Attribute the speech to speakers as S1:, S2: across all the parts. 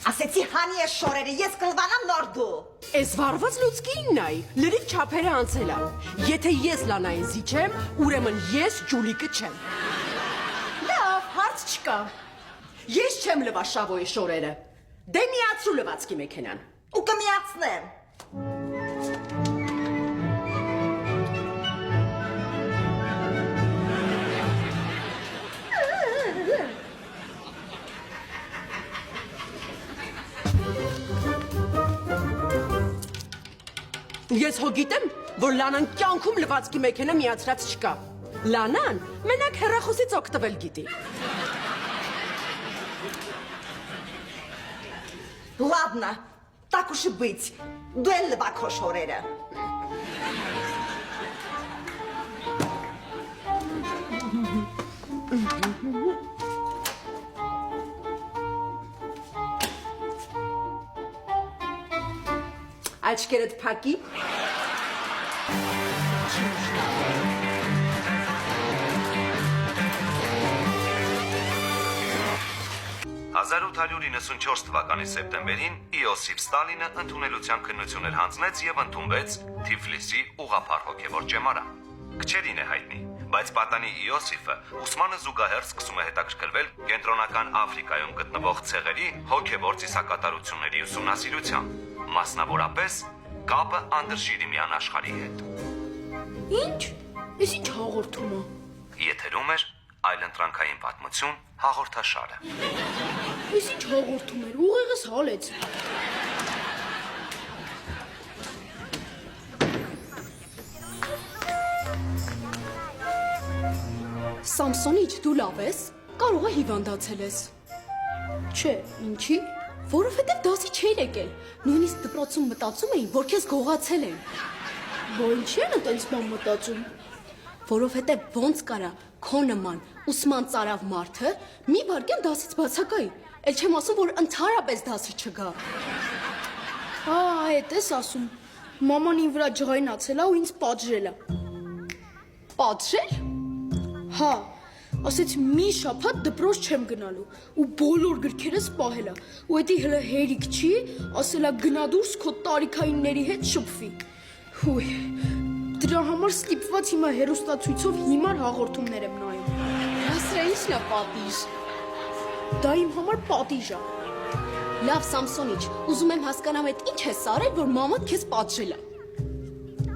S1: Ասեցի հանի ես շորերը, ես կլվանամ նոր դու։
S2: Էս վարված լուցկին նայ, լրիվ չափերը անցել ա։ Եթե ես Լանային զիջեմ, ուրեմն ես Ջուլիկը չեմ։ Լավ, հարց չկա։ Ես չեմ լվա Շավոյի շորերը։ Դե միացրու լվացքի մեքենան։
S1: Ու կմիացնեմ։
S2: Ես հո գիտեմ, որ Լանան կյանքում լվացքի մեքենա միացրած չկա։ Լանան մենակ հեռախոսից օգտվել գիտի։
S1: Ладно, так уж и быть. Дуэль лва քո շորերը։
S2: Աչքերդ փակի։
S3: 1894 թվականի սեպտեմբերին Իոսիֆ Ստալինը ընդունելության քննություններ հանձնեց եւ ընդունվեց Թիֆլիսի ուղղափառ հոգեվոր ճեմարան։ Քչերին է հայտնի, բայց պատանի Իոսիֆը ուսմանը զուգահեռ սկսում է հետաքրքրվել կենտրոնական Աֆրիկայում գտնվող ցեղերի հոգեվոր ծիսակատարությունների ուսումնասիրությամբ, մասնավորապես կապը անդրշիրիմյան աշխարհի հետ։
S4: Ինչ? Էս ինչ հաղորդում է։
S3: Եթերում էր այլընտրանքային պատմություն հաղորդաշարը։
S4: Էս ինչ հաղորդում էր, ուղեղս հալեց։
S2: Սամսոնիչ, դու լավ ես, կարող է հիվանդացել ես։
S4: Չէ, ինչի։
S2: Որովհետև դասի չէր եկել, նույնիսկ դպրոցում մտածում էին, որ քեզ գողացել են։
S4: Բա ինչի են այդպես բան մտածում։
S2: Որովհետև ոնց կարա քո նման ուսման ծարավ մարդը մի վարքյան դասից բացակայի, էլ չեմ ասում, որ ընդհանրապես դասի չգա։
S4: Այդ ես ասում։ Մաման ին վրա ջղայնացել է ու ինձ պատժել է։
S2: Պատժել։
S4: Հա, ասեց մի շաբաթ դպրոց չեմ գնալու ու բոլոր գրքերս պահել է։ Ու էդի հələ հերիք չի, ասել է գնա դուրս քո տարիքայինների հետ շփվի։ Հույ, դրա համար ստիպված հիմա հերոստացույցով հիմար հաղորդումներ եմ նայում։
S2: Հասրա ինչն է պատիժ։
S4: Դա իմ համար պատիժ է։
S2: Լավ Սամսոնիչ, ուզում եմ հասկանամ այդ ինչ ես արել, որ մամադ քեզ պատժել է։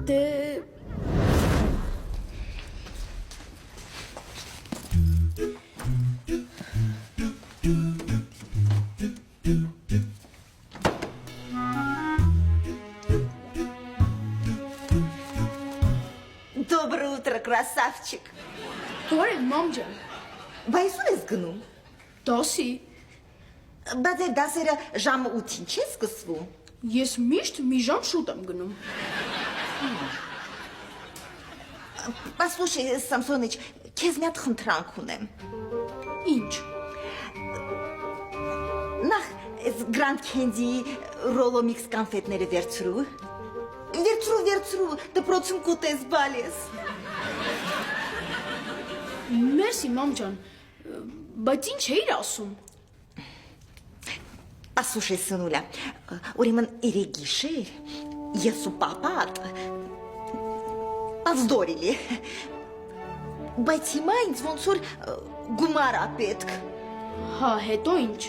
S4: Դե
S1: Доброе утро, красавчик։
S4: բարև մամ ջան։
S1: Բայց ո՞ւր ես գնում։
S4: Դասի։
S1: Բայց այդ դասերը ժամը 8-ին չի սկսվում։
S4: Ես միշտ մի ժամ շուտ եմ գնում։
S1: Послушай, Самсоныч, քեզ մի հատ խնդրանք ունեմ։
S4: Ինչ։
S1: Նախ այս Grand Candy Rolomix կոնֆետները վերցրու։ Վերցրու, դպրոցում կուտես բալես։
S4: Մերսի մամ ջան, բայց ինչ էիր ասում։
S1: Послушай, сынуля, ուրեմն երեգիշեր ես ու պապատ повздорили։ Բայց հիմա ինձ ոնց որ գումար ա պետք։
S4: Հա, հետո ինչ։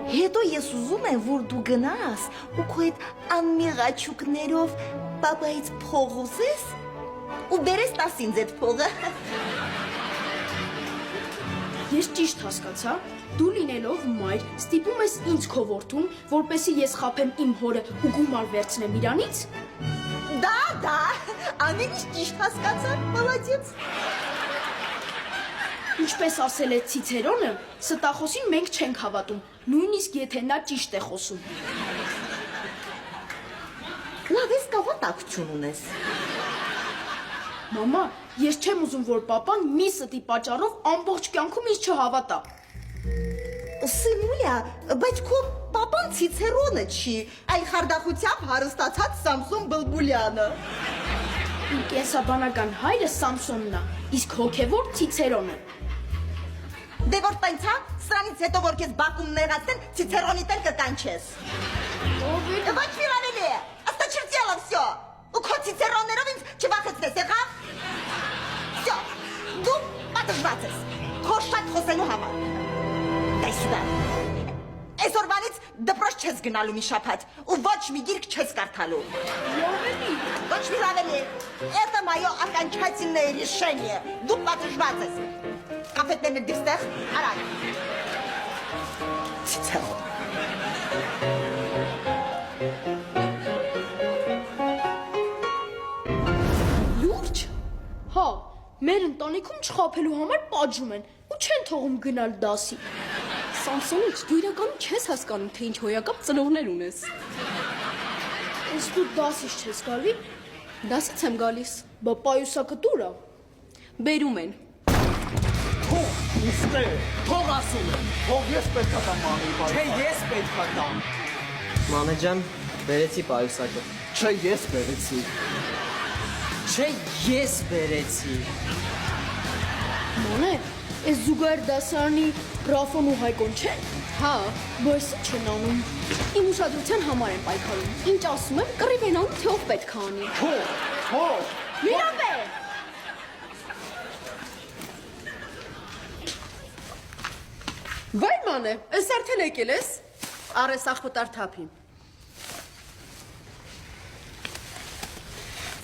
S1: Հետո ես ուզում եմ, որ դու գնաս ու քո այդ անմեղաչուկներով պապայից փող ուզես ու բերես տաս ինձ այդ փողը։
S4: Ես ճիշտ հասկացա, դու լինելով մայր ստիպում ես ինձ քո որդուն, որպեսզի ես խաբեմ իմ հորը ու գումար վերցնեմ իրանից։
S1: Да, ամեն ինչ ճիշտ հասկացա, молодец։
S4: Ինչպես ասել է Ցիցերոնը, ստախոսին մենք չենք հավատում, նույնիսկ եթե նա ճիշտ է խոսում։
S1: Լավ ես կավատակություն ունես։
S4: Մամա, ես չեմ ուզում, որ պապան մի ստի պատճառով ամբողջ կյանքում ինձ չհավատա։
S1: Սնուլյա, բայց քո պապան Ցիցերոնը չի, այլ խարդախությամբ հարստացած Սամսոն Բլբուլյանը։
S4: Իմ կենսաբանական հայրը Սամսոնն է, իսկ հոգևոր Ցիցերոնը։
S1: Դե որ տենց հա, սրանից Դրանից հետո որ քեզ բակում նեղացնեն, Ցիցերոնի տեն կկանչես։
S4: Ով է։
S1: Ոչ մի ռավելի, осточертело всё։ Ու քո Ցիցերոններով ինձ չվախեցնես, եղավ։ Всё, դու պատժված ես։ Քո շատ խոսելու համար։ Դե սուդա։ Այսօրվանից դպրոց չես գնալու մի շաբաթ ու ոչ մի գիրք չես կարդալու։
S4: Յովելի։
S1: Ոչ մի ռավելի, это мое окончательное решение։ Դու պատժված ես։ Կապետներն էլ դիստեղ, արագ։ Ցիցերոն։
S4: Լուրջ։ Հա, մեր ընտանիքում չխափելու համար պատժում են ու չեն թողում գնալ դասի։
S2: Սամսոնիչ, դու իրականում չես հասկանում, թե ինչ հոյակապ ծնողներ ունես։
S4: Իսկ դու դասից չես գալի։
S2: Դասից եմ գալիս։
S4: Բա պայուսակտուրա։
S2: Բերում են։
S5: Իստե,
S6: Թող ասում եմ։
S5: ով ես պետք է տամ անի բայ։
S6: Չէ, ես պետք է տամ։
S7: Մանե ջան, բերեցի պայուսակը։
S5: Չէ, ես բերեցի։
S6: Չէ, ես բերեցի։
S4: Մանե, այս զուգահեռ դասարանի Ռաֆոն ու Հայկոն չեն։
S2: Հա,
S4: Բայց ի՞նչ են անում։
S2: իմ ուշադրության համար են պայքարում։ Ինչ ասում եմ, կռիվ են անում, թե ով պետք է անի։
S5: Հո։
S4: Մի րոպե։
S2: Վայ մանե, ես արդեն եկել ես։ Արես աղբտար թափի։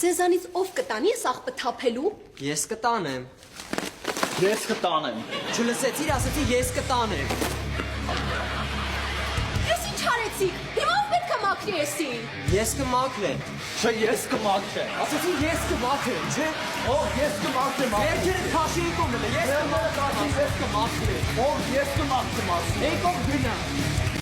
S2: Ձեզանից ով կտանի ես աղբը թափելու։
S7: Ես կտանեմ։
S5: Ես կտանեմ։
S6: Չլսեցիր, ասեցի ես կտանեմ։
S2: Ես ինչ արեցիք։ Հիմա ով պետք է մաքրի էսին։
S7: Ես կմաքրեմ։
S5: Չէ, ես կմաքրեմ։
S6: Ասեցի ես կմաքրեմ, չէ։
S5: Ով ես կմաքրեմ։
S6: Երկերը քաշի կողմը, ես
S5: Ես կմաքրեմ։ Ով ես կմաքրեմ ասում։
S6: եկող գնա։